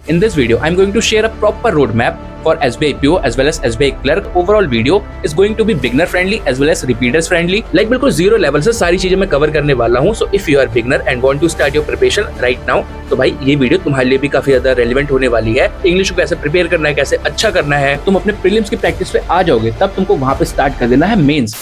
In this video, I'm going to share a proper roadmap for SBI PO as well as SBI Clerk. Overall video is going to be beginner friendly as well as repeaters friendly. Like बिल्कुल zero level से सारी चीजें मैं cover करने वाला हूँ. So if you are beginner and want to start your preparation right now, तो भाई ये वीडियो तुम्हारे लिए भी काफी ज्यादा रेलेवेंट होने वाली है. इंग्लिश को कैसे प्रिपेयर करना है, कैसे अच्छा करना है, तुम अपने प्रीलिम्स की प्रैक्टिस पे आ जाओगे, तब तुमको वहां पे स्टार्ट कर देना है mains.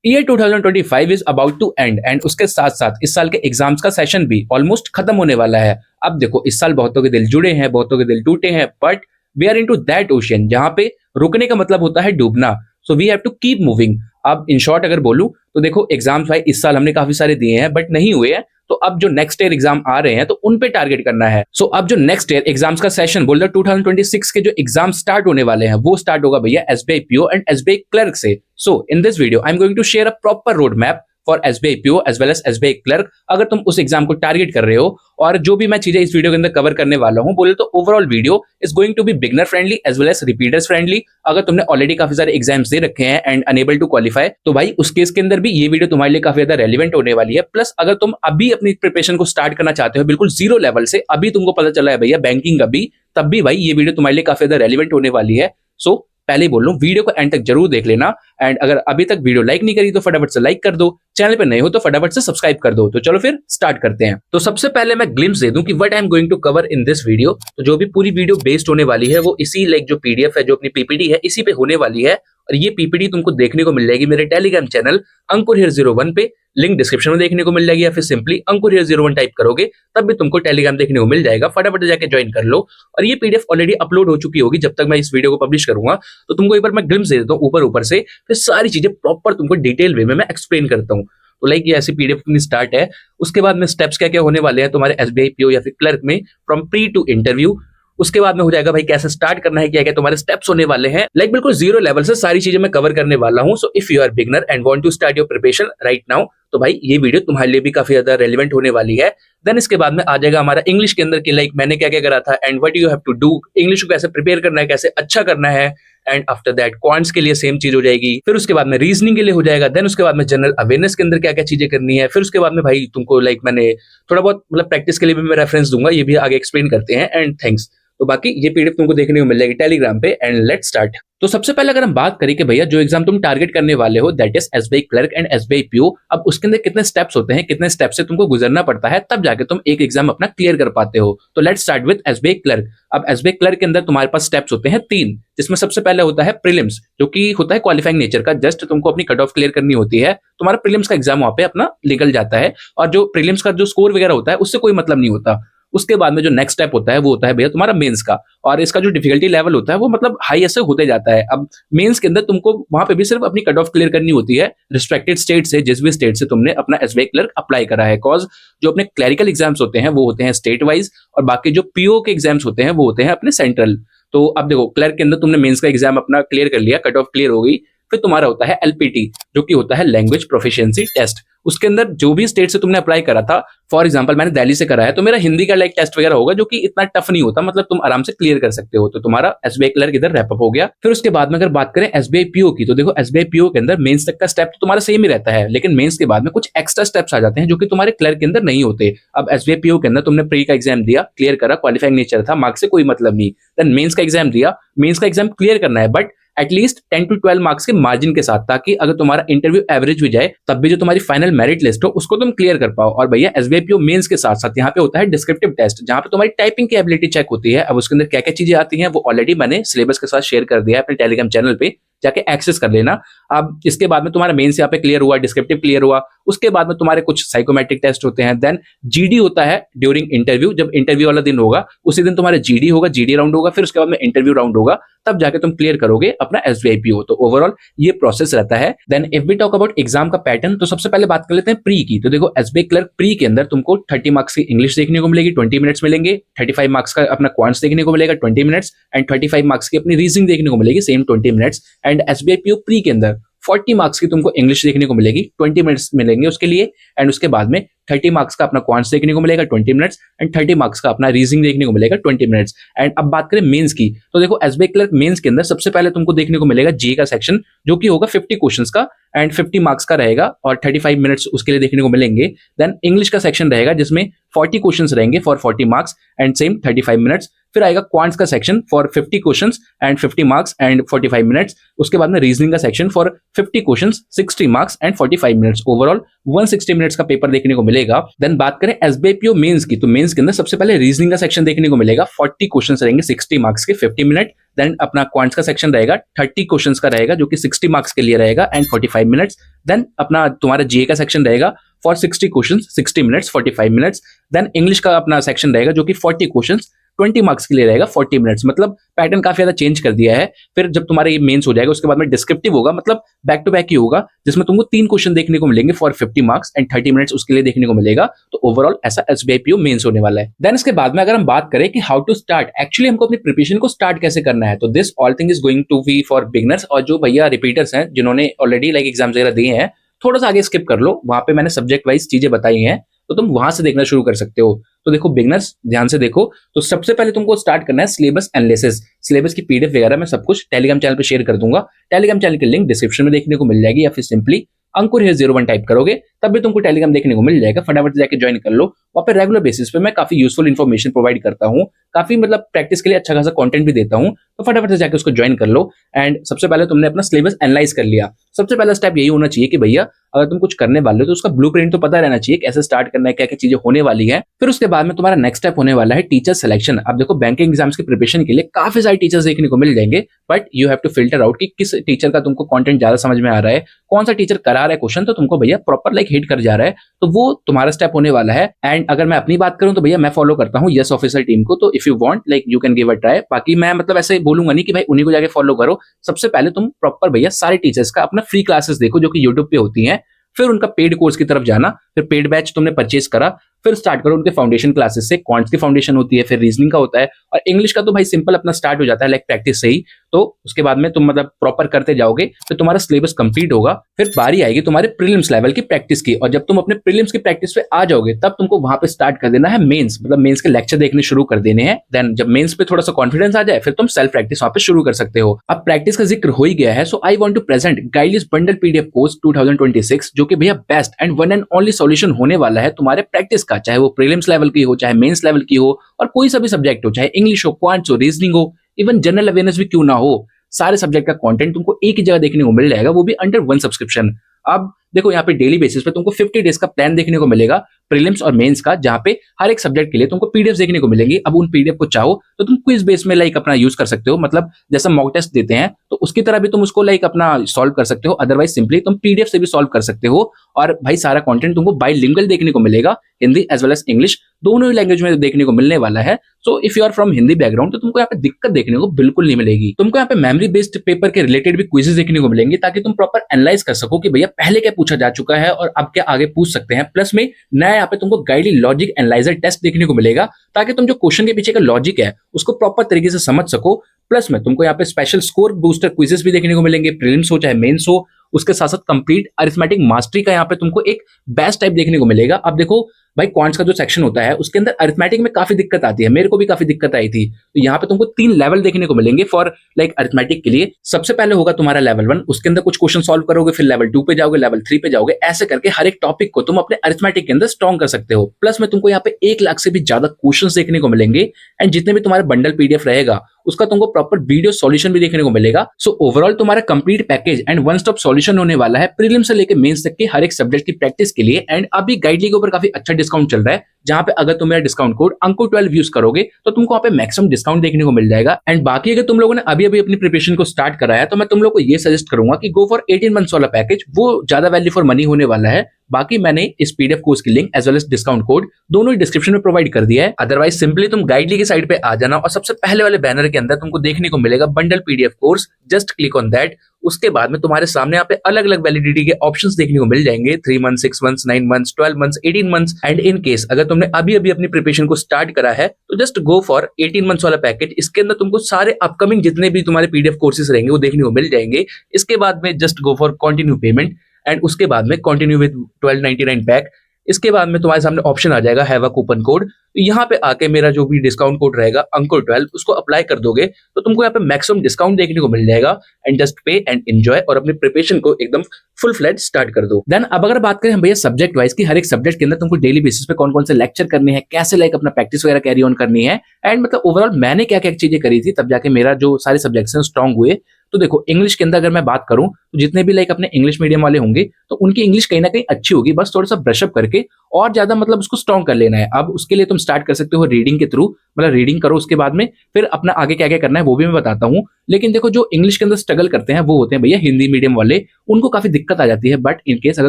Year 2025 is about to end and उसके साथ साथ इस साल के एग्जाम्स का सेशन भी ऑलमोस्ट खत्म होने वाला है. अब देखो, इस साल बहुतों के दिल जुड़े हैं, बहुतों के दिल टूटे हैं, but we are into that ocean जहां पे रुकने का मतलब होता है डूबना. So we have to keep moving. अब इन शॉर्ट अगर बोलूं तो देखो, एग्जाम्स भाई इस साल हमने काफी सारे दिए हैं बट नहीं हुए हैं. तो अब जो नेक्स्ट ईयर एग्जाम आ रहे हैं तो उन पे टारगेट करना है. सो अब जो नेक्स्ट ईयर एग्जाम्स का सेशन बोल रहे 2026 के जो एग्जाम स्टार्ट होने वाले हैं वो स्टार्ट होगा भैया SBI PO and SBI clerk से. So in this video I am going to share a proper road map for SBI PO as well as SBI clerk. अगर तुम उस एग्जाम को टारगेट कर रहे हो और जो भी मैं चीजें इस वीडियो के अंदर कवर करने वाला हूं बोले तो overall video is going to be beginner friendly as well as repeaters friendly. अगर तुमने ऑलरेडी काफी सारे एग्जाम्स दे रखे हैं एंड अनेबल टू क्वालिफाई, तो भाई उस केस के अंदर भी ये वीडियो तुम्हारे लिए काफी ज्यादा रेलिवेंट होने वाली है. प्लस अगर तुम अभी अपनी प्रिपरेशन को स्टार्ट करना चाहते हो बिल्कुल जीरो लेवल से, अभी तुमको पता चला है भैया बैंकिंग अभी, तब भी भाई ये वीडियो तुम्हारे लिए काफी ज्यादा रेलिवेंट होने वाली है. सो पहले ही बोल रहा हूं, वीडियो को एंड तक जरूर देख लेना. एंड अगर अभी तक वीडियो लाइक नहीं करी तो फटाफट से लाइक कर दो, चैनल पे नए हो तो फटाफट से सब्सक्राइब कर दो. तो चलो फिर स्टार्ट करते हैं. तो सबसे पहले मैं ग्लिम्स दे दूं कि what I am going to cover in this video. तो जो भी पूरी वीडियो बेस्ड होने वाली है वो इसी लाइक जो PDF है, जो अपनी PPT है, इसी पे होने वाली है. और ये PPT तुमको देखने को मिल जाएगी मेरे टेलीग्राम चैनल अंकुर हियर 01 पे. लिंक डिस्क्रिप्शन में देखने को मिल जाएगी, या फिर सिंपली अंकुर हियर 01 टाइप करोगे तब भी तुमको टेलीग्राम देखने को मिल जाएगा. फटाफट जाके ज्वाइन कर लो. और ये PDF ऑलरेडी अपलोड हो चुकी होगी जब तक मैं इस वीडियो को पब्लिश करूंगा. तो तुमको एक बार मैं ग्लिम्स दे देता हूँ ऊपर से, फिर सारी चीजें प्रॉपर तुमको डिटेल वे में मैं एक्सप्लेन करता हूँ. तो लाइक ये ऐसी PDF अपनी स्टार्ट है. उसके बाद में स्टेप्स क्या क्या होने वाले हैं तुम्हारे SBI PO या फिर क्लर्क में फ्रॉम प्री टू इंटरव्यू. उसके बाद में हो जाएगा भाई कैसे स्टार्ट करना है, क्या क्या तुम्हारे स्टेप्स होने वाले हैं. लाइक बिल्कुल जीरो लेवल से सारी चीजें मैं कवर करने वाला हूं. So if you are beginner and want to start your preparation right now, तो भाई ये वीडियो तुम्हारे लिए भी काफी ज्यादा रेलिवेंट होने वाली है. देन इसके बाद में आ जाएगा हमारा इंग्लिश के अंदर की लाइक मैंने क्या क्या करा था and what you have to do. English को कैसे प्रिपेयर करना है, कैसे अच्छा करना है. एंड आफ्टर दैट क्वांट्स के लिए सेम चीज हो जाएगी. फिर उसके बाद में रीजनिंग के लिए हो जाएगा. देन उसके बाद में जनरल अवेयरनेस के अंदर क्या क्या चीजें करनी है. फिर उसके बाद में भाई तुमको लाइक मैंने थोड़ा बहुत मतलब प्रैक्टिस के लिए भी मैं रेफरेंस दूंगा, ये भी आगे एक्सप्लेन करते हैं. And thanks. तो बाकी ये PDF तुमको देखने को मिल जाएगी टेलीग्राम पे. And let's start. तो सबसे पहले अगर हम बात करें कि भैया जो एग्जाम तुम टारगेट करने वाले हो that is SBI clerk and SBI PO, अब उसके अंदर कितने स्टेप्स होते हैं, कितने स्टेप से तुमको गुजरना पड़ता है, तब जाके तुम एक एग्जाम अपना क्लियर कर पाते हो. तो let's start with SBI clerk. अब SBI क्लर्क के अंदर तुम्हारे पास स्टेप्स होते हैं 3, जिसमें सबसे पहले होता है प्रीलिम्स, जो कि होता है क्वालिफाइंग नेचर का. जस्ट तुमको अपनी कट ऑफ क्लियर करनी होती है, तुम्हारा प्रीलिम्स का एग्जाम वहां पे अपना निकल जाता है. और जो प्रीलिम्स का जो स्कोर वगैरह होता है उससे कोई मतलब नहीं होता. उसके बाद में जो नेक्स्ट स्टेप होता है वो होता है भैया तुम्हारा मेंस का. और इसका जो डिफिकल्टी लेवल होता है वो मतलब हाई ऐसे होते जाता है. अब मेंस के अंदर तुमको वहां पे भी सिर्फ अपनी कट ऑफ क्लियर करनी होती है रिस्ट्रिक्टेड स्टेट से, जिस भी स्टेट से तुमने अपना SBI क्लर्क अप्लाई करा है. कॉज जो अपने क्लरिकल एग्जाम्स होते हैं वो होते हैं स्टेट वाइज, और बाकी जो PO के एग्जाम्स होते हैं वो होते हैं अपने सेंट्रल. तो अब देखो, क्लर्क के अंदर तुमने मेंस का एग्जाम अपना क्लियर कर लिया, कट ऑफ क्लियर हो गई. फिर तुम्हारा होता है LPT, जो कि होता है लैंग्वेज प्रोफिशिएंसी टेस्ट. उसके अंदर जो भी स्टेट से तुमने अप्लाई करा था, फॉर एग्जांपल मैंने दिल्ली से करा है, तो मेरा हिंदी का लाइक टेस्ट वगैरह होगा जो कि इतना टफ नहीं होता, मतलब तुम आराम से क्लियर कर सकते हो. तो तुम्हारा SBI क्लर्क इधर रैप अप हो गया. फिर उसके बाद में अगर बात करें SBI PO की, तो देखो SBI PO के अंदर मेंस तक का स्टेप तो तुम्हारा सेम ही रहता है, लेकिन मेंस के बाद में कुछ एक्स्ट्रा स्टेप्स आ जाते हैं जो कि तुम्हारे क्लर्क के अंदर नहीं होते. अब SBI PO के अंदर तुमने प्री का एग्जाम दिया, क्लियर करा, क्वालिफाइंग नेचर था, मार्क्स से कोई मतलब नहीं. देन मेंस का एग्जाम दिया, मेंस का एग्जाम क्लियर करना है बट एटलीस्ट 10 to 12 मार्क्स के मार्जिन के साथ, ताकि अगर तुम्हारा इंटरव्यू एवरेज भी जाए तब भी जो तुम्हारी फाइनल मेरिट लिस्ट हो उसको तुम क्लियर कर पाओ. और भैया SBI PO मेंस के साथ साथ यहाँ पे होता है डिस्क्रिप्टिव टेस्ट, जहाँ पे तुम्हारी टाइपिंग की एबिलिटी चेक होती है. अब उसके अंदर क्या क्या चीजें आती हैं वो ऑलरेडी मैंने सिलेबस के साथ शेयर कर दिया है अपने टेलीग्राम चैनल पे, जाके एक्सेस कर लेना. अब इसके बाद में तुम्हारा मेंस यहाँ पे क्लियर हुआ, डिस्क्रिप्टिव क्लियर हुआ. उसके बाद में तुम्हारे कुछ साइकोमेट्रिक टेस्ट होते हैं. देन GD होता है ड्यूरिंग इंटरव्यू. जब इंटरव्यू वाला दिन होगा उसी दिन तुम्हारा GD होगा, GD राउंड होगा, फिर उसके बाद में इंटरव्यू राउंड होगा, तब जाके तुम क्लियर करोगे अपना SBI PO. तो ओवरऑल ये प्रोसेस रहता है. Then if we talk about exam का पैटर्न, तो सबसे पहले बात कर लेते हैं प्री की. तो देखो SBI क्लर्क प्री के अंदर तुमको 30 मार्क्स की इंग्लिश देखने को मिलेगी, 20 मिनट्स मिलेंगे. 35 मार्क्स का अपना क्वांट्स देखने को मिलेगा, 20 मिनट्स. एंड 35 मार्क्स की अपनी रीजनिंग देखने को मिलेगी, same 20 minutes. And SBI PO pre के अंदर 40 मार्क्स की तुमको इंग्लिश देखने को मिलेगी, 20 मिनट्स मिलेंगे उसके लिए. एंड उसके बाद में 30 मार्क्स का अपना क्वांट्स देखने को मिलेगा 20 मिनट्स. एंड 30 मार्क्स का अपना रीजनिंग देखने को मिलेगा 20 मिनट्स. एंड अब बात करें मेंस की, तो देखो SBI क्लर्क मेंस के अंदर सबसे पहले तुमको देखने को मिलेगा GE का सेक्शन, जो कि होगा 50 क्वेश्चंस का एंड 50 मार्क्स का रहेगा, और 35 मिनट्स उसके लिए देखने को मिलेंगे. देन इंग्लिश का सेक्शन रहेगा जिसमें 40 क्वेश्चंस रहेंगे for 40 marks and same 35 minutes. फिर आएगा क्वांट्स का section for 50 questions and 50 marks and 45 minutes. उसके बाद में रीजनिंग का section for 50 questions 60 marks and 45 minutes. Overall 160 minutes का पेपर देखने को मिलेगा। देन बात करें एसबीआईपीओ मेंस की, तो मेंस के अंदर सबसे पहले रीजनिंग का सेक्शन देखने को मिलेगा। 40 क्वेश्चंस रहेंगे 60 मार्क्स के 50 मिनट। देन अपना क्वांट्स का सेक्शन रहेगा 30 क्वेश्चंस का रहेगा जो कि 60 मार्क्स के लिए रहेगा एंड 45 मिनट्स। देन अपना तुम्हारा जीए का सेक्शन रहेगा for 60 questions 60 minutes 45 minutes. Then English का अपना सेक्शन रहेगा जो कि 40 क्वेश्चंस 20 मार्क्स के लिए रहेगा 40 मिनट्स। मतलब पैटर्न काफी ज्यादा चेंज कर दिया है। फिर जब तुम्हारा ये मेंस हो जाएगा उसके बाद में डिस्क्रिप्टिव होगा, मतलब बैक टू बैक ही होगा, जिसमें तुमको 3 क्वेश्चन देखने को मिलेंगे फॉर 50 मार्क्स एंड 30 मिनट्स उसके लिए देखने को मिलेगा। तो ओवरऑल ऐसा एसबीआईपीओ मेंस होने वाला है। देन इसके बाद में अगर हम बात करें कि हाउ टू स्टार्ट, एक्चुअली हमको अपनी प्रिपरेशन को स्टार्ट कैसे करना है, तो this all thing is going to be for beginners. और जो भैया रिपीटर्स हैं जिन्होंने ऑलरेडी लाइक एग्जाम वगैरह दिए हैं, थोड़ा सा आगे स्किप कर लो, वहां पे मैंने सब्जेक्ट वाइज चीजें बताई हैं तो तुम वहां से देखना शुरू कर सकते हो। तो देखो बिगनर्स ध्यान से देखो, तो सबसे पहले तुमको स्टार्ट करना है सिलेबस एनालिसिस। सिलेबस की पीडीएफ वगैरह मैं सब कुछ टेलीग्राम चैनल पे शेयर कर दूंगा। टेलीग्राम चैनल की लिंक डिस्क्रिप्शन में देखने को मिल जाएगी, या फिर सिंपली अंकुर है 01 टाइप करोगे तब भी तुमको टेलीग्राम देखने को मिल जाएगा। फटाफट जाके ज्वाइन कर लो। वहाँ पे रेगुलर बेसिस पे मैं काफी यूजफुल इन्फॉर्मेशन प्रोवाइड करता हूँ, काफी मतलब प्रैक्टिस के लिए अच्छा खासा कंटेंट भी देता हूँ। तो फटाफट से जाके उसको ज्वाइन कर लो। एंड सबसे पहले तुमने अपना सिलेबस एनालाइज कर लिया। सबसे पहला स्टेप यही होना चाहिए कि भैया अगर तुम कुछ करने वाले हो तो उसका ब्लूप्रिंट तो पता रहना चाहिए, कैसे स्टार्ट करना है, क्या क्या चीजें होने वाली है। फिर उसके बाद में तुम्हारा नेक्स्ट स्टेप होने वाला है टीचर सिलेक्शन। अब देखो बैंकिंग एग्जाम्स की प्रिपरेशन के लिए काफी सारे टीचर्स देखने को मिल जाएंगे, but you have to filter out कि किस टीचर का तुमको कंटेंट ज्यादा समझ में आ रहा है, कौन सा टीचर करा रहा है क्वेश्चन तो तुमको भैया प्रॉपर लाइक हिट कर जा रहा है, तो वो तुम्हारा स्टेप होने वाला है। एंड अगर मैं अपनी बात करूं तो भैया मैं फॉलो करता हूं यस ऑफिसर टीम को, तो if you want like you can give a try. बाकी मैं मतलब ऐसे बोलूंगा नहीं कि भाई उन्हीं को जाके फॉलो करो। सबसे पहले तुम प्रॉपर भैया सारे टीचर्स का अपना फ्री क्लासेस देखो जो कि यूट्यूब पे होती हैं, फिर उनका पेड कोर्स की तरफ जाना, फिर पेड बैच तुमने परचेज करा, फिर स्टार्ट करो उनके फाउंडेशन क्लासेस से। क्वांट्स की फाउंडेशन होती है, फिर रीजनिंग का होता है, और इंग्लिश का तो भाई सिंपल अपना स्टार्ट हो जाता है लाइक प्रैक्टिस से ही। तो उसके बाद में तुम मतलब प्रॉपर करते जाओगे तो तुम्हारा सिलेबस कंप्लीट होगा। फिर बारी आएगी तुम्हारे प्रीलिम्स लेवल की प्रैक्टिस की, और जब तुम अपने प्रीलिम्स की प्रैक्टिस पे आ जाओगे तब तुमको वहां पे स्टार्ट कर देना है मेंस, मतलब मेंस के लेक्चर देखने शुरू कर देने हैं। देन जब मेंस पे थोड़ा सा कॉन्फिडेंस आ जाए फिर तुम सेल्फ प्रैक्टिस वहां पे शुरू कर सकते हो। अब प्रैक्टिस का जिक्र हो ही गया है, so I want to present guidelist bundle PDF course 2026, जो कि भैया best and one and only solution होने वाला है तुम्हारे प्रैक्टिस का, चाहे वो प्रीलिम्स लेवल की हो, चाहे मेंस लेवल की हो, और कोई सा भी सब्जेक्ट हो, चाहे इंग्लिश हो, क्वांट्स हो, रीजनिंग हो, इवन जनरल अवेयरनेस भी क्यों ना हो, सारे सब्जेक्ट का कंटेंट तुमको एक ही जगह देखने को मिल जाएगा, वो भी अंडर वन सब्सक्रिप्शन। अब देखो यहाँ पे डेली बेसिस पे तुमको 50 डेज का प्लान देखने को मिलेगा प्रीलिम्स और मेंस का, जहाँ पे हर एक सब्जेक्ट के लिए तुमको पीडीएफ देखने को मिलेंगी। अब उन पीडीएफ को चाहो तो तुम क्विज बेस में लाइक अपना यूज कर सकते हो, मतलब जैसा मॉक टेस्ट देते हैं तो उसकी तरह भी तुम उसको लाइक अपना सॉल्व कर सकते हो। अदरवाइज सिंपली तुम पीडीएफ से भी सॉल्व कर सकते हो। और भाई सारा कंटेंट तुमको बाइलिंगुअल देखने को मिलेगा, Hindi as well as English, दोनों ही लैंग्वेज में देखने को मिलने वाला है। So if you are from Hindi background तो तुमको यहाँ पे दिक्कत देखने को बिल्कुल नहीं मिलेगी। तुमको यहाँ पे मेमोरी बेस्ड पेपर के रिलेटेड भी क्विजेस देखने को मिलेंगे, ताकि तुम प्रॉपर एनालाइज कर सको कि भैया पहले क्या पूछा जा चुका है और अब क्या आगे पूछ सकते हैं। प्लस में नया यहाँ पे तुमको गाइडली लॉजिक एनालाइजर टेस्ट देखने को मिलेगा, ताकि तुम जो क्वेश्चन के पीछे का लॉजिक है उसको प्रॉपर तरीके से समझ सको। प्लस में तुमको यहाँ पे स्पेशल स्कोर बूस्टर क्विजेस भी देखने को मिलेंगे, प्रीलिम्स हो चाहे मेंस हो। उसके साथ साथ कंप्लीट अरिथमेटिक मास्टरी का यहाँ पे तुमको एक बेस्ट टाइप देखने को मिलेगा। अब देखो भाई क्वांट्स का जो सेक्शन होता है उसके अंदर अरिथमेटिक में काफी दिक्कत आती है, मेरे को भी काफी दिक्कत आई थी। तो यहाँ पे तुमको 3 लेवल देखने को मिलेंगे फॉर लाइक अरिथमेटिक के लिए। सबसे पहले होगा तुम्हारा लेवल 1, उसके अंदर कुछ क्वेश्चन सॉल्व करोगे, फिर लेवल 2 पे जाओगे, लेवल 3 पे जाओगे, ऐसे करके हर एक टॉपिक को तुम अपने अरिथमेटिक के अंदर स्ट्रॉन्ग कर सकते हो। प्लस में तुमको यहाँ पे 1 लाख से भी ज्यादा क्वेश्चन देखने को मिलेंगे, एंड जितने भी तुम्हारे बंडल पीडीएफ रहेगा उसका तुमको प्रॉपर वीडियो सॉल्यूशन भी देखने को मिलेगा। सो ओवरऑल तुम्हारा complete package and one stop solution होने वाला है प्रीलिम से लेकर मेंस तक के हर एक सब्जेक्ट की प्रैक्टिस के लिए। एंड अभी गाइडली के ऊपर काफी अच्छा डिस्काउंट चल रहा है, जहां पे अगर तुम मेरा डिस्काउंट कोड अंकुर12 यूज करोगे तो तुमको वहां पे मैक्सिमम डिस्काउंट देखने को मिल जाएगा। एंड बाकी अगर तुम लोगों ने अभी अभी अपनी प्रिपरेशन को स्टार्ट करा है तो मैं तुम लोग को ये सजेस्ट करूंगा कि गो फॉर 18 मंथ्स वाला पैकेज, वो ज्यादा वैल्यू फॉर मनी होने वाला है। बाकी मैंने इस पीडीएफ कोर्स की link as well as discount code दोनों ही डिस्क्रिप्शन में प्रोवाइड कर दिया है। अदरवाइज सिंपली तुम गाइडली की साइड पे आ जाना और सबसे पहले वाले बैनर के अंदर तुमको देखने को मिलेगा bundle PDF course, just click on that. उसके बाद में तुम्हारे सामने यहाँ पे अलग अलग वैलिडिटी के ऑप्शंस देखने को मिल जाएंगे, 3 months, 6 months, 9 months, 12 months, 18 months. And in case अगर तुमने अभी अभी अपनी प्रिपरेशन को स्टार्ट करा है तो जस्ट गो फॉर 18 मंथ्स वाला पैकेज। इसके अंदर तुमको सारे अपकमिंग जितने भी तुम्हारे पीडीएफ कोर्सेज रहेंगे वो देखने को मिल जाएंगे। इसके बाद में just go for continue payment, and उसके बाद में कंटिन्यू विद 1299 पैक। इसके बाद में तुम्हारे सामने ऑप्शन आ जाएगा हैव अ कूपन कोड। तो यहाँ पे आके मेरा जो भी डिस्काउंट कोड रहेगा अंकुर12 उसको अप्लाई कर दोगे तो तुमको यहाँ पे मैक्सिमम डिस्काउंट देखने को मिल जाएगा। एंड जस्ट पे एंड एंजॉय और अपनी प्रिपरेशन को एकदम फुल फ्लैट स्टार्ट कर दो। देन अब अगर बात करें हम भैया सब्जेक्ट वाइज की हर एक सब्जेक्ट के अंदर तुमको डेली बेसिस पे कौन कौन से लेक्चर करने हैं, कैसे लाइक अपना प्रैक्टिस वगैरह कैरी ऑन करनी है, एंड मतलब ओवरऑल मैंने क्या क्या चीजें करी थी तब जाके मेरा जो सारे सब्जेक्ट्स हैं स्ट्रांग हुए। तो देखो इंग्लिश के अंदर अगर मैं बात करूं तो जितने भी लाइक अपने इंग्लिश मीडियम वाले होंगे तो उनकी इंग्लिश कहीं ना कहीं अच्छी होगी, बस थोड़ा सा ब्रशअप करके और ज्यादा मतलब उसको स्ट्रांग कर लेना है। अब उसके लिए तुम स्टार्ट कर सकते हो रीडिंग के थ्रू, मतलब रीडिंग करो, उसके बाद में फिर अपना आगे क्या क्या करना है वो भी मैं बताता हूँ। लेकिन देखो जो इंग्लिश के अंदर स्ट्रगल करते हैं वो होते हैं भैया हिंदी मीडियम वाले, उनको काफी दिक्कत आ जाती है। बट इनकेस अगर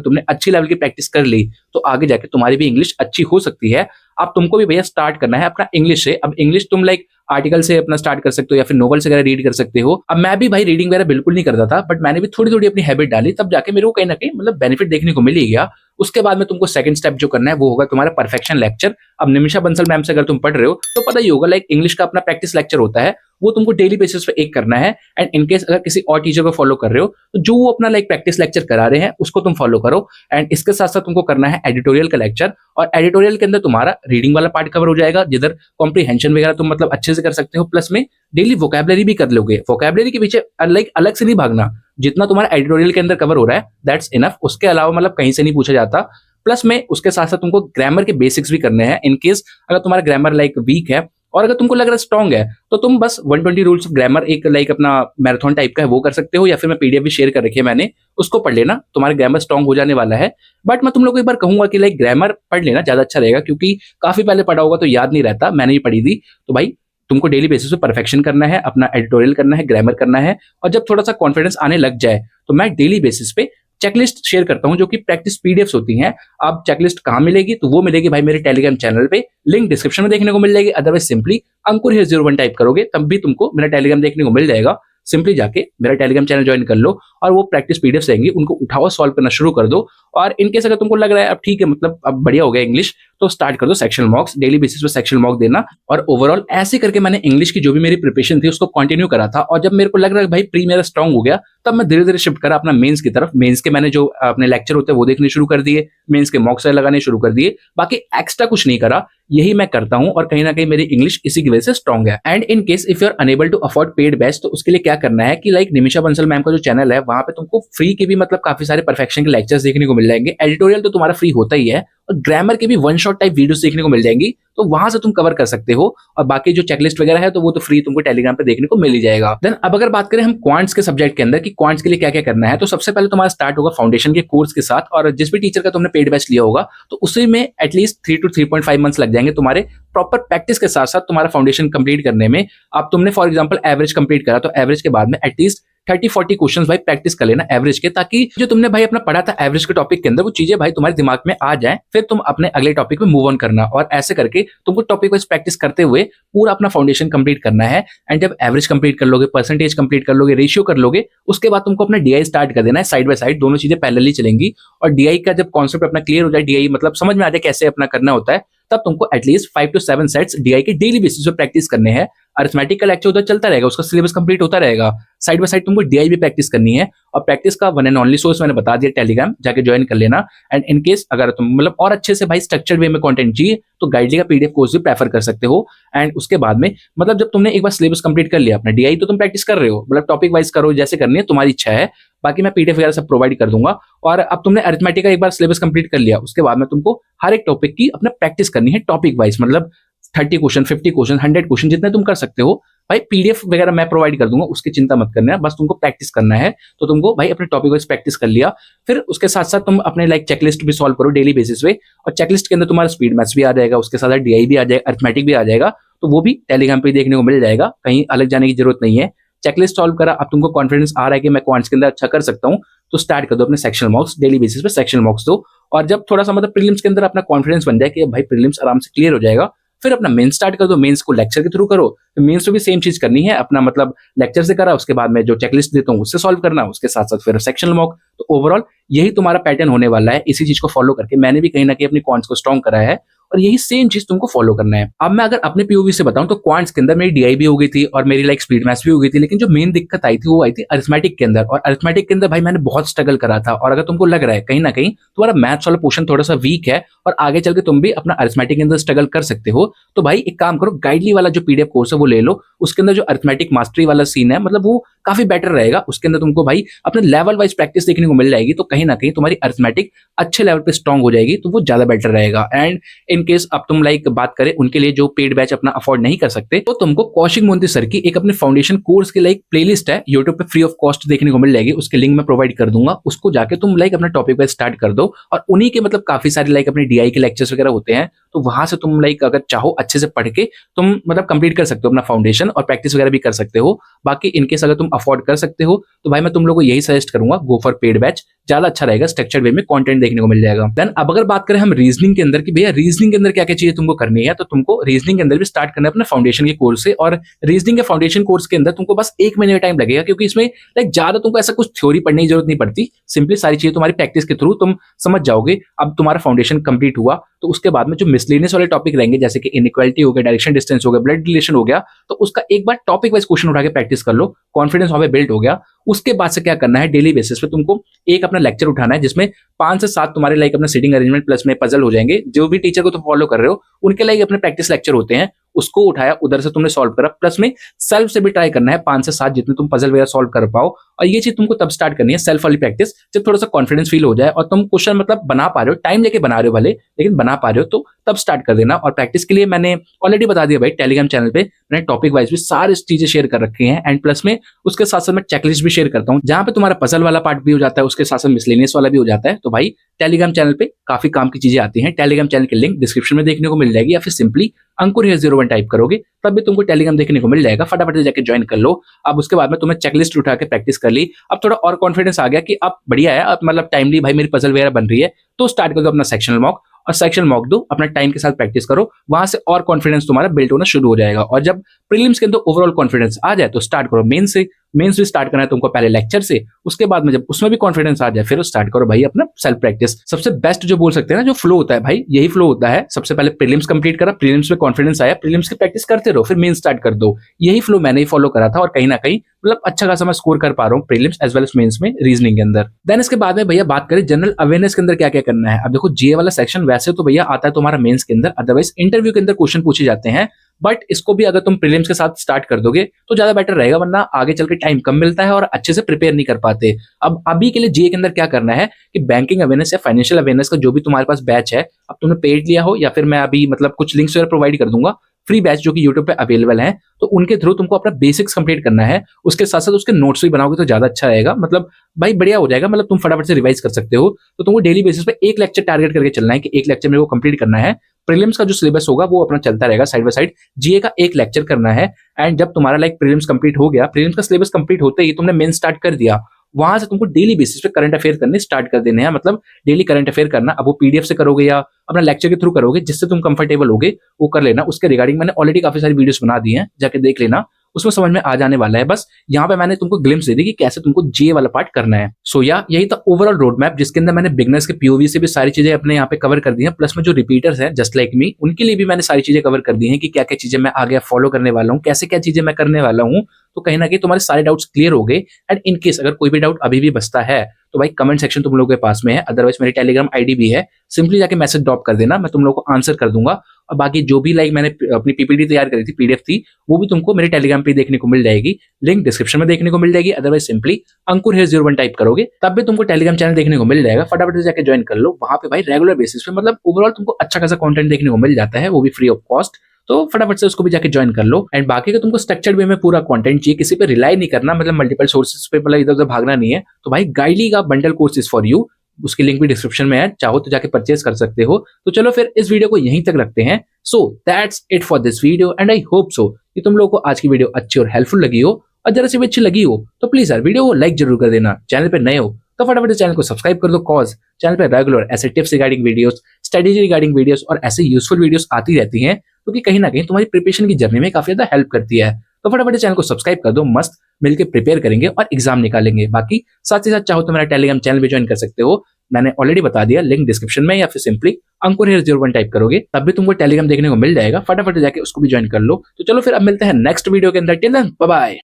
तुमने अच्छी लेवल की प्रैक्टिस कर ली तो आगे जाके तुम्हारी भी इंग्लिश अच्छी हो सकती है। अब तुमको भी भैया स्टार्ट करना है अपना इंग्लिश से। अब इंग्लिश तुम लाइक आर्टिकल से अपना स्टार्ट कर सकते हो या फिर नॉवेल्स वगैरह रीड कर सकते हो। अब मैं भी भाई रीडिंग वगैरह बिल्कुल नहीं करता था, बट मैंने भी थोड़ी थोड़ी अपनी हैबिट डाली, तब जाके मेरे को कहीं ना कहीं मतलब बेनिफिट देखने को मिल ही गया। उसके बाद में तुमको सेकंड स्टेप जो करना है वो होगा तुम्हारा परफेक्शन लेक्चर। अब निमिषा बंसल मैम से अगर तुम पढ़ रहे हो तो पता ही होगा लाइक इंग्लिश का अपना प्रैक्टिस लेक्चर होता है, वो तुमको डेली बेसिस पे एक करना है। एंड इनकेस अगर किसी और टीचर को फॉलो कर रहे हो तो जो वो अपना लाइक प्रैक्टिस लेक्चर करा रहे हैं उसको तुम फॉलो करो। एंड इसके साथ साथ तुमको करना है एडिटोरियल का लेक्चर, और एडिटोरियल के अंदर तुम्हारा रीडिंग वाला पार्ट कवर हो जाएगा जिधर कॉम्प्रीहेंशन वगैरह तुम मतलब अच्छे से कर सकते हो, प्लस में डेली वोकैबुलरी भी कर लोगे। वोकैबुलरी के पीछे लाइक अलग से नहीं भागना, जितना तुम्हारा एडिटोरियल के अंदर कवर हो रहा है दैट्स इनफ, उसके अलावा मतलब कहीं से नहीं पूछा जाता। प्लस में उसके साथ साथ तुमको ग्रामर के बेसिक्स भी करने हैं। इनकेस अगर तुम्हारा ग्रामर लाइक वीक है और अगर तुमको लग रहा है स्ट्रॉन्ग है तो तुम बस 120 रूल्स ऑफ ग्रामर एक लाइक अपना मैराथन टाइप का है वो कर सकते हो, या फिर मैं पीडीएफ भी शेयर कर रखी है मैंने, उसको पढ़ लेना, तुम्हारा ग्रामर स्ट्रॉन्ग हो जाने वाला है। बट मैं तुम लोग को एक बार कहूंगा कि लाइक ग्रामर पढ़ लेना ज्यादा अच्छा रहेगा, क्योंकि काफी पहले पढ़ा होगा तो याद नहीं रहता, मैंने भी पढ़ी थी। तो भाई तुमको डेली बेसिस पे परफेक्शन करना है, अपना एडिटोरियल करना है, ग्रामर करना है, और जब थोड़ा सा कॉन्फिडेंस आने लग जाए तो मैं डेली बेसिस पे चेकलिस्ट शेयर करता हूं जो कि प्रैक्टिस पीडीएफ्स होती हैं। अब चेकलिस्ट कहां मिलेगी तो वो मिलेगी भाई मेरे टेलीग्राम चैनल पे, लिंक डिस्क्रिप्शन में देखने को मिल जाएगी। Otherwise simply Ankur here 01 type करोगे तब भी तुमको मेरा टेलीग्राम देखने को मिल जाएगा। सिंपली जाके मेरा टेलीग्राम चैनल ज्वाइन कर लो और वो प्रैक्टिस पीडीएफ्स रहेंगी उनको उठाओ, सॉल्व करना शुरू कर दो। और इनकेस अगर तुमको लग रहा है अब ठीक है मतलब अब बढ़िया हो गया इंग्लिश, तो स्टार्ट कर दो सेक्शनल मॉक्स, डेली बेसिस पे सेक्शनल मॉक देना। और ओवरऑल ऐसे करके मैंने इंग्लिश की जो भी मेरी प्रिपरेशन थी उसको कंटिन्यू करा था। और जब मेरे को लग रहा है भाई प्री मेरा स्ट्रांग हो गया तब मैं धीरे धीरे शिफ्ट करा अपना मेंस की तरफ। मेंस के मैंने जो अपने लेक्चर होते हैं वो देखने शुरू कर दिए, मेंस के मॉक्स लगाने शुरू कर दिए, बाकी एक्स्ट्रा कुछ नहीं करा, यही मैं करता हूं। और कहीं ना कहीं मेरी इंग्लिश इसी की वजह से स्ट्रांग है। And in case if you are unable to afford paid batch तो उसके लिए क्या करना है कि लाइक निमिषा बंसल मैम का जो चैनल है वहां पे तुमको फ्री के भी मतलब काफी सारे परफेक्शन के लेक्चर्स देखने को मिल जाएंगे। एडिटोरियल तो तुम्हारा फ्री होता ही है, और ग्रामर के भी वन शॉट टाइप वीडियोस देखने को मिल जाएंगी, तो वहां से तुम कवर कर सकते हो। और बाकी जो चेकलिस्ट वगैरह है तो वो तो फ्री तुमको टेलीग्राम पे देखने को मिल ही जाएगा। देन अब अगर बात करें हम क्वांट्स के सब्जेक्ट के अंदर कि क्वांट्स के लिए क्या क्या करना है, तो सबसे पहले तुम्हारा स्टार्ट होगा फाउंडेशन के कोर्स के साथ। और जिस भी टीचर का तुमने पेड बैच लिया होगा तो उसी में एटलीस्ट 3 to 3.5 मंथ्स लग जाएंगे तुम्हारे प्रॉपर प्रैक्टिस के साथ साथ तुम्हारा फाउंडेशन कंप्लीट करने में। अब तुमने फॉर एग्जांपल एवरेज कंप्लीट करा तो एवरेज के बाद में एटलीस्ट 30-40 क्वेश्चंस भाई प्रैक्टिस कर लेना एवरेज के, ताकि जो तुमने भाई अपना पढ़ा था एवरेज के टॉपिक के अंदर वो चीजें भाई तुम्हारे दिमाग में आ जाए, फिर तुम अपने अगले टॉपिक में मूव ऑन करना। और ऐसे करके तुमको टॉपिक वाइज प्रैक्टिस करते हुए पूरा अपना फाउंडेशन कंप्लीट करना है। एंड जब एवरेज कंप्लीट कर लोगे, परसेंटेज कंप्लीट कर लोगे, रेशियो कर लोगे, उसके बाद तुमको अपना डीआई स्टार्ट कर देना है। साइड बाय साइड दोनों चीजें पैरेलली चलेंगी। और डीआई का जब कॉन्सेप्ट अपना क्लियर हो जाए, डीआई मतलब समझ में आ जाए कैसे अपना करना होता है, तब तुमको एटलीस्ट 5 to 7 सेट्स डीआई के डेली बेसिस पे प्रैक्टिस करने हैं। अरिथमेटिक का लेक्चर उधर चलता रहेगा, उसका सिलेबस कंप्लीट होता रहेगा, साइड बाय साइड तुमको डीआई भी प्रैक्टिस करनी है। और प्रैक्टिस का वन एंड ओनली सोर्स मैंने बता दिया, टेलीग्राम जाके ज्वाइन कर लेना। एंड इन केस अगर तुम मतलब और अच्छे से भाई स्ट्रक्चर्ड वे में कंटेंट चाहिए तो गाइडली का पीडीएफ कोर्स भी प्रेफर कर सकते हो। एंड उसके बाद में मतलब जब तुमने एक बार सिलेबस कंप्लीट कर लिया अपना, डीआई तो तुम प्रैक्टिस कर रहे हो, मतलब टॉपिक वाइज करो, जैसे करनी है तुम्हारी इच्छा है, बाकी मैं पीडीएफ वगैरह सब प्रोवाइड कर दूंगा। और अब तुमने अरिथमेटिक का एक बार सिलेबस कंप्लीट कर लिया, उसके बाद में तुमको हर एक टॉपिक की अपना प्रैक्टिस करनी है टॉपिक वाइज, मतलब 30 क्वेश्चन, 50 क्वेश्चन, 100 क्वेश्चन जितने तुम कर सकते हो भाई। पीडीएफ वगैरह मैं प्रोवाइड कर दूंगा, उसकी चिंता मत करना, बस तुमको प्रैक्टिस करना है। तो तुमको भाई अपने टॉपिक वाइज प्रैक्टिस कर लिया, फिर उसके साथ साथ तुम अपने लाइक चेकलिस्ट भी सॉल्व करो डेली बेसिस पे। और चेकलिस्ट के अंदर तुम्हारा स्पीड मैथ्स भी आ जाएगा, उसके साथ डीआई भी आ जाएगा, अरिथमेटिक भी आ जाएगा, तो वो भी टेलीग्राम पे देखने को मिल जाएगा, कहीं अलग जाने की जरूरत नहीं है। चेकलिस्ट सॉल्व करा, अब तुमको कॉन्फिडेंस आ रहा है कि मैं क्वांट्स के अंदर अच्छा कर सकता हूँ, तो स्टार्ट कर दो अपने सेक्शनल मॉक्स, डेली बेसिस पे सेक्शनल मॉक्स दो। और जब थोड़ा सा मतलब प्रीलिम्स के अंदर अपना कॉन्फिडेंस बन जाए कि भाई प्रीलिम्स आराम से क्लियर हो जाएगा, फिर अपना मेंस स्टार्ट कर दो। मेंस को लेक्चर के थ्रू करो, तो मेंस को भी सेम चीज करनी है, अपना मतलब लेक्चर से करा, उसके बाद में जो चेकलिस्ट देता हूँ उससे सॉल्व करना, उसके साथ साथ फिर सेक्शनल मॉक। तो ओवरऑल यही तुम्हारा पैटर्न होने वाला है, इसी चीज को फॉलो करके मैंने भी कहीं ना कहीं अपनी क्वांट्स को स्ट्रॉन्ग करा है। और यही सेम चीज तुमको फॉलो करना है। अब मैं अगर अपने पीओवी से बताऊं तो क्वांट्स के अंदर मेरी डीआई भी हो गई थी और मेरी लाइक स्पीड मैथ्स भी हो गई थी, लेकिन जो मेन दिक्कत आई थी वो आई थी अरिथमेटिक के अंदर। और अरिथमेटिक के अंदर भाई मैंने बहुत स्ट्रगल करा था, और अगर तुमको लग रहा है कहीं ना कहीं तुम्हारा मैथ्स वाला पोर्शन थोड़ा सा वीक है और आगे चल के तुम भी अपना अरिथमेटिक के अंदर स्ट्रगल कर सकते हो, तो भाई एक काम करो, गाइडली वाला जो पीडीएफ कोर्स है वो ले लो। उसके अंदर जो अरिथमेटिक मास्टरी वाला सीन है मतलब वो काफी बेटर रहेगा। उसके अंदर तुमको भाई अपने लेवल वाइज प्रैक्टिस देखने को मिल जाएगी, तो कहीं ना कहीं तुम्हारी अरिथमेटिक अच्छे लेवल पे स्ट्रांग हो जाएगी, तो वो ज्यादा बेटर रहेगा। एंड इन केस अब तुम लाइक बात करें उनके लिए जो पेड बैच अपना अफोर्ड नहीं कर सकते, तो तुमको कौशिक मोंती सर की एक अपने फाउंडेशन कोर्स की लाइक प्लेलिस्ट है यूट्यूब पे फ्री ऑफ कॉस्ट देखने को मिल जाएगी। उसके लिंक मैं प्रोवाइड कर दूंगा, उसको जाके तुम लाइक अपना टॉपिक वाइज स्टार्ट कर दो। और उन्हीं के मतलब काफी सारे लाइक अपने डीआई के लेक्चर्स वगैरह होते हैं, तो वहां से तुम लाइक अगर चाहो अच्छे से पढ़ के तुम मतलब कंप्लीट कर सकते हो अपना फाउंडेशन, और प्रैक्टिस वगैरह भी कर सकते हो। बाकी इनकेस अगर तुम अफोर्ड कर सकते हो तो भाई मैं तुम लोगों को यही सजेस्ट करूंगा, गो फॉर पेड बैच, ज्यादा अच्छा रहेगा, स्ट्रक्चर्ड वे में कंटेंट देखने को मिल जाएगा। देन अब अगर बात करें हम रीजनिंग के अंदर कि भैया रीजनिंग के अंदर क्या क्या चीजें तुमको करनी है, तो तुमको रीजनिंग के अंदर भी स्टार्ट करना है अपने फाउंडेशन के कोर्स से। और रीजनिंग के फाउंडेशन कोर्स के अंदर तुमको बस 1 महीने का टाइम लगेगा, क्योंकि इसमें लाइक ज्यादा तुमको ऐसा कुछ थ्योरी पढ़ने की जरूरत नहीं पड़ती। सिंपली सारी चीजें तुम्हारी प्रैक्टिस के थ्रू तुम समझ जाओगे। अब तुम्हारा फाउंडेशन कंप्लीट हुआ तो उसके बाद में जो मिसलेनियस वाले टॉपिक रहेंगे, जैसे कि इनइक्वालिटी हो गया, डायरेक्शन डिस्टेंस हो गया, ब्लड रिलेशन हो गया, तो उसका एक बार टॉपिक वाइज क्वेश्चन उठा के प्रैक्टिस कर लो, कॉन्फिडेंस वहां पे बिल्ड हो गया। उसके बाद से क्या करना है, डेली बेसिस पे तुमको एक अपना लेक्चर उठाना है जिसमें 5 से 7 तुम्हारे लाइक अपना सीटिंग अरेंजमेंट प्लस में पजल हो जाएंगे। जो भी टीचर को तुम फॉलो कर रहे हो उनके लाइक अपने प्रैक्टिस लेक्चर होते हैं, उसको उठाया, उधर से तुमने सॉल्व करा, प्लस में सेल्फ से भी ट्राई करना है 5 से 7 जितने तुम पजल वगैरह सॉल्व कर पाओ। और ये चीज तुमको तब स्टार्ट करनी है, सेल्फ वाली प्रैक्टिस, जब थोड़ा सा कॉन्फिडेंस फील हो जाए और तुम क्वेश्चन मतलब बना पा रहे हो, टाइम लेके बना रहे हो भले, लेकिन बना पा रहे हो, तो तब स्टार्ट कर देना। और प्रैक्टिस के लिए मैंने ऑलरेडी बता दिया भाई, टेलीग्राम चैनल पे मैंने टॉपिक वाइज भी सारी चीजें शेयर कर रखी हैं। एंड प्लस में उसके साथ साथ मैं चेकलिस्ट भी शेयर करता हूँ, जहां पे तुम्हारा पजल वाला पार्ट भी हो जाता है, उसके साथ साथ मिसलेनियस वाला भी हो जाता है। तो भाई टेलीग्राम चैनल पे काफी काम की चीजें आती हैं। टेलीग्राम चैनल की लिंक डिस्क्रिप्शन में देखने को मिल जाएगी, या फिर सिंपली अंकुर 01 टाइप करोगे तब भी तुमको टेलीग्राम देखने को मिल जाएगा। फटाफट से जाके ज्वाइन कर लो। अब उसके बाद में तुम्हें चेकलिस्ट उठा के प्रैक्टिस कर ली, अब थोड़ा और कॉन्फिडेंस आ गया कि अब बढ़िया है, अब मतलब टाइमली भाई मेरी पजल वगैरह बन रही है, तो स्टार्ट कर दो अपना सेक्शनल मॉक। और सेक्शनल मॉक दो, अपना टाइम के साथ प्रैक्टिस करो, वहां से और कॉन्फिडेंस तुम्हारा बिल्ड होना शुरू हो जाएगा। और जब प्रीलिम्स के अंदर ओवरऑल कॉन्फिडेंस आ जाए तो स्टार्ट करो मेन से। मेंस भी स्टार्ट करना है तुमको पहले लेक्चर से, उसके बाद में जब उसमें भी कॉन्फिडेंस आ जाए फिर स्टार्ट करो भाई अपना सेल्फ प्रैक्टिस। सबसे बेस्ट जो बोल सकते हैं ना, जो फ्लो होता है भाई, यही फ्लो होता है। सबसे पहले प्रीलिम्स कंप्लीट करा, प्रीलिम्स में कॉन्फिडेंस आया, प्रीलिम्स की प्रैक्टिस करते रहो, फिर मेन स्टार्ट कर दो। यही फ्लो मैंने ही फॉलो करा था, और कहीं ना कहीं मतलब अच्छा खासा मैं स्कोर कर पा रहा हूँ prelims as well as mains में रीजनिंग के अंदर। देन इसके बाद में भैया बात करें जनरल अवेयरनेस के अंदर क्या क्या करना है। अब देखो जीए वाला सेक्शन वैसे तो भैया आता है तुम्हारा मेंस के अंदर, अदरवाइज इंटरव्यू के अंदर क्वेश्चन पूछे जाते हैं, बट इसको भी अगर तुम प्रीलिम्स के साथ स्टार्ट कर दोगे तो ज्यादा बेटर रहेगा, वरना आगे चल के टाइम कम मिलता है और अच्छे से प्रिपेयर नहीं कर पाते। अब अभी के लिए जीए के अंदर क्या करना है कि बैंकिंग अवेयरनेस या फाइनेंशियल अवेयरनेस का जो भी तुम्हारे पास बैच है, अब तुमने पेड लिया हो या फिर मैं अभी मतलब कुछ लिंक्स वगैरह प्रोवाइड कर दूंगा, फ्री बैच जो कि यूट्यूब पे अवेलेबल है, तो उनके थ्रू तुमको अपना बेसिक्स कंप्लीट करना है। उसके साथ साथ उसके नोट्स भी बनाओगे तो ज्यादा अच्छा रहेगा, मतलब भाई बढ़िया हो जाएगा, मतलब तुम फटाफट से रिवाइज कर सकते हो। तो तुमको डेली बेसिस पे एक लेक्चर टारगेट करके चलना है कि एक लेक्चर में वो कंप्लीट करना है। प्रीलिम्स का जो सिलेबस होगा वो अपना चलता रहेगा साइड बाय साइड, जीए का एक लेक्चर करना है। एंड जब तुम्हारा लाइक प्रीलिम्स कंप्लीट हो गया, प्रीलिम्स का सिलेबस कंप्लीट होते ही तुमने मेन स्टार्ट कर दिया, वहां से तुमको डेली बेसिस पे करंट अफेयर करने स्टार्ट कर देने हैं, मतलब डेली करंट अफेयर करना। अब वो पीडीएफ से करोगे या अपना लेक्चर के थ्रू करोगे, जिससे तुम कंफर्टेबल होगे वो कर लेना। उसके रिगार्डिंग मैंने ऑलरेडी काफी सारी वीडियोस बना दी हैं, जाके देख लेना, उसमें समझ में आ जाने वाला है। बस यहाँ पे मैंने तुमको ग्लिम्स दे दी कि कैसे तुमको जीए वाला पार्ट करना है। सो या यही था ओवरऑल रोड मैप, जिसके अंदर मैंने बिगनर्स के पीओवी से भी सारी चीजें अपने यहाँ पे कवर कर दी हैं, प्लस में जो रिपीटर्स हैं जस्ट लाइक मी, उनके लिए भी मैंने सारी चीजें कवर कर दी हैं कि क्या क्या चीजें मैं आगे फॉलो करने वाला हूँ, कैसे क्या चीजें मैं करने वाला हूँ। तो कहीं ना कहीं तुम्हारे सारे डाउट्स क्लियर हो गए। एंड इन केस अगर कोई भी डाउट अभी भी बचता है तो भाई कमेंट सेक्शन तुम लोगों के पास में है, अदरवाइज मेरी टेलीग्राम आईडी भी है, सिंपली जाके मैसेज ड्रॉप कर देना, मैं तुम लोगों को आंसर कर दूंगा। और बाकी जो भी लाइक मैंने अपनी पीपीटी तैयार करी थी, पीडीएफ थी, वो भी तुमको मेरे टेलीग्राम पे देखने को मिल जाएगी, लिंक डिस्क्रिप्शन में देखने को मिल जाएगी। अदरवाइज सिंपली अंकुर 01 टाइप करोगे तब भी तुमको टेलीग्राम चैनल देखने को मिल जाएगा, फटाफट से जाके ज्वाइन कर लो। वहां पे भाई रेगुलर बेसिस पे मतलब ओवरऑल तुमको अच्छा खासा कंटेंट देखने को मिल जाता है, वो भी फ्री ऑफ कॉस्ट, तो फटाफट से उसको भी जाके ज्वाइन कर लो। एंड बाकी का तुमको स्ट्रक्चर्ड वे में पूरा कंटेंट चाहिए, किसी पे रिलाई नहीं करना, मतलब मल्टीपल सोर्सेज पे मतलब इधर उधर भागना नहीं है, तो भाई गाइडली का bundle course is for you, उसकी लिंक भी डिस्क्रिप्शन में है, चाहो तो जाके परचेज कर सकते हो। तो चलो फिर इस वीडियो को यहीं तक रखते हैं। So that's it for this video, and I hope so कि तुम लोगों को आज की वीडियो अच्छी और हेल्पफुल लगी हो, और जरा सी भी अच्छी लगी हो तो प्लीज यार वीडियो को लाइक जरूर कर देना। चैनल पे नए हो तो फटाफट चैनल को सब्सक्राइब कर दो, कॉज चैनल पे रेगुलर ऐसे tips regarding videos, strategy regarding videos और ऐसे यूजफुल वीडियोस आती रहती हैं, क्योंकि कहीं ना कहीं तुम्हारी प्रिपरेशन की जर्नी में काफी ज्यादा हेल्प करती है। तो फटाफट चैनल को सब्सक्राइब कर दो, मस्त मिलकर प्रिपेयर करेंगे और एग्जाम निकालेंगे। बाकी साथ ही साथ चाहो तो मेरा टेलीग्राम चैनल भी ज्वाइन कर सकते हो, मैंने ऑलरेडी बता दिया, लिंक डिस्क्रिप्शन में, या फिर सिंपली अंकुर हेयर 01 टाइप करोगे तब भी तुमको टेलीग्राम देखने को मिल जाएगा, फटाफट जाके उसको भी ज्वाइन कर लो। तो चलो फिर अब मिलते हैं नेक्स्ट वीडियो के अंदर, टिल देन बाय बाय।